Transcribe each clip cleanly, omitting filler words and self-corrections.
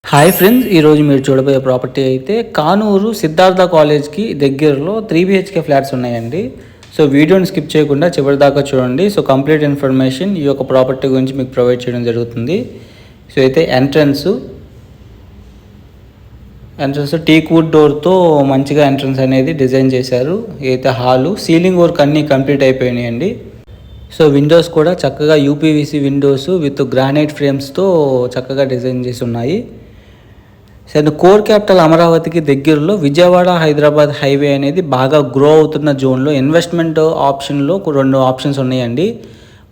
Hi friends, ఈరోజు మీరు చూడబోయే ప్రాపర్టీ అయితే కానూరు సిద్ధార్థ కాలేజ్కి దగ్గరలో 3 BHK ఫ్లాట్స్ ఉన్నాయండి. సో వీడియోని స్కిప్ చేయకుండా చివరి దాకా చూడండి. సో కంప్లీట్ ఇన్ఫర్మేషన్ ఈ యొక్క ప్రాపర్టీ గురించి మీకు ప్రొవైడ్ చేయడం జరుగుతుంది. సో అయితే ఎంట్రన్స్ టీక్ వుడ్ డోర్తో మంచిగా ఎంట్రన్స్ అనేది డిజైన్ చేశారు. అయితే హాలు సీలింగ్ వర్క్ అన్నీ కంప్లీట్ అయిపోయినాయండి. సో విండోస్ కూడా చక్కగా యూపీవీసీ విండోస్ విత్ గ్రానైట్ ఫ్రేమ్స్తో చక్కగా డిజైన్ చేసి ఉన్నాయి. సో కోర్ క్యాపిటల్ అమరావతికి దగ్గరలో విజయవాడ హైదరాబాద్ హైవే అనేది బాగా గ్రో అవుతున్న జోన్లో ఇన్వెస్ట్మెంట్ ఆప్షన్లో 2 ఆప్షన్స్ ఉన్నాయండి.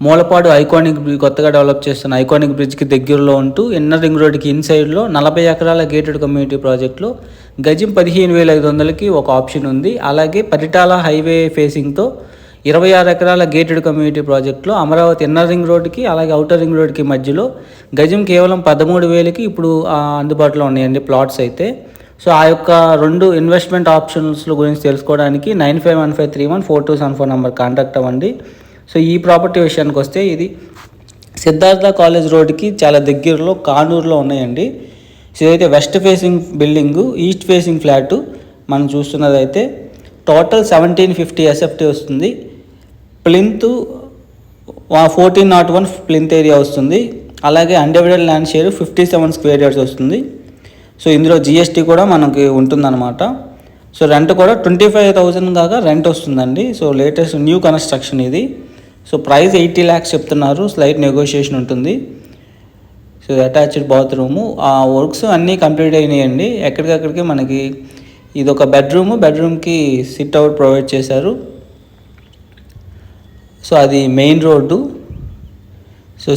మూలపాడు ఐకానిక్ కొత్తగా డెవలప్ చేస్తున్న ఐకానిక్ బ్రిడ్జ్కి దగ్గరలో ఉంటూ ఇన్నర్ రింగ్ రోడ్కి ఇన్సైడ్లో 40 ఎకరాల గేటెడ్ కమ్యూనిటీ ప్రాజెక్టులో గజం 15,500కి ఒక ఆప్షన్ ఉంది. అలాగే పరిటాల హైవే ఫేసింగ్తో 26 ఎకరాల గేటెడ్ కమ్యూనిటీ ప్రాజెక్టులో అమరావతి ఇన్నర్ రింగ్ రోడ్కి అలాగే అవుటర్ రింగ్ రోడ్కి మధ్యలో గజం కేవలం 13,000కి ఇప్పుడు అందుబాటులో ఉన్నాయండి ప్లాట్స్ అయితే. సో ఆ యొక్క 2 ఇన్వెస్ట్మెంట్ ఆప్షన్స్ల గురించి తెలుసుకోవడానికి 9515314274 నెంబర్ కాంటాక్ట్ అవ్వండి. సో ఈ ప్రాపర్టీ విషయానికి వస్తే ఇది సిద్ధార్థ కాలేజ్ రోడ్కి చాలా దగ్గరలో కానూరులో ఉన్నాయండి. సో ఇదైతే west facing building, east facing flat మనం చూస్తున్నదైతే టోటల్ 1750 SFT వస్తుంది. ప్లింత్ 1401 ప్లింత్ ఏరియా వస్తుంది. అలాగే undivided land share 57 square yards వస్తుంది. సో ఇందులో GST కూడా మనకి ఉంటుందన్నమాట. సో రెంట్ కూడా 25,000 దాకా రెంట్ వస్తుందండి. సో లేటెస్ట్ న్యూ కన్స్ట్రక్షన్ ఇది. సో ప్రైస్ 80 lakhs చెప్తున్నారు, స్లైట్ నెగోషియేషన్ ఉంటుంది. సో అటాచ్డ్ బాత్రూము ఆ వర్క్స్ అన్నీ కంప్లీట్ అయినాయండి. ఎక్కడికక్కడికి మనకి ఇది ఒక బెడ్రూమ్కి సిట్ అవుట్ ప్రొవైడ్ చేశారు. సో అది main road. So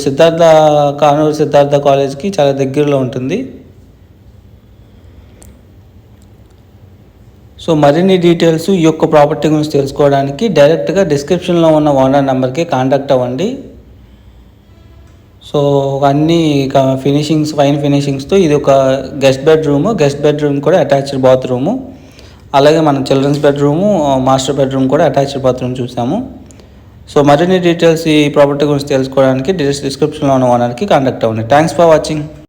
Kanuru Siddhartha కాలేజ్కి చాలా దగ్గరలో ఉంటుంది. సో మరిన్ని డీటెయిల్స్ ఈ యొక్క ప్రాపర్టీ గురించి తెలుసుకోవడానికి డైరెక్ట్గా డిస్క్రిప్షన్లో ఉన్న ఓనర్ నెంబర్కి కాంటాక్ట్ అవ్వండి. సో అన్నీ ఫైన్ ఫినిషింగ్స్తో ఇది ఒక గెస్ట్ బెడ్రూమ్ కూడా అటాచ్డ్ బాత్రూము. అలాగే మనం చిల్డ్రన్స్ బెడ్రూము, మాస్టర్ బెడ్రూమ్ కూడా అటాచ్డ్ బాత్రూమ్ చూసాము. సో మరిన్ని డీటెయిల్స్ ఈ ప్రాపర్టీ గురించి తెలుసుకోవడానికి డిస్క్రిప్షన్లో ఉన్న ఓనర్కి కాంటాక్ట్ అవ్వండి. Thanks for watching.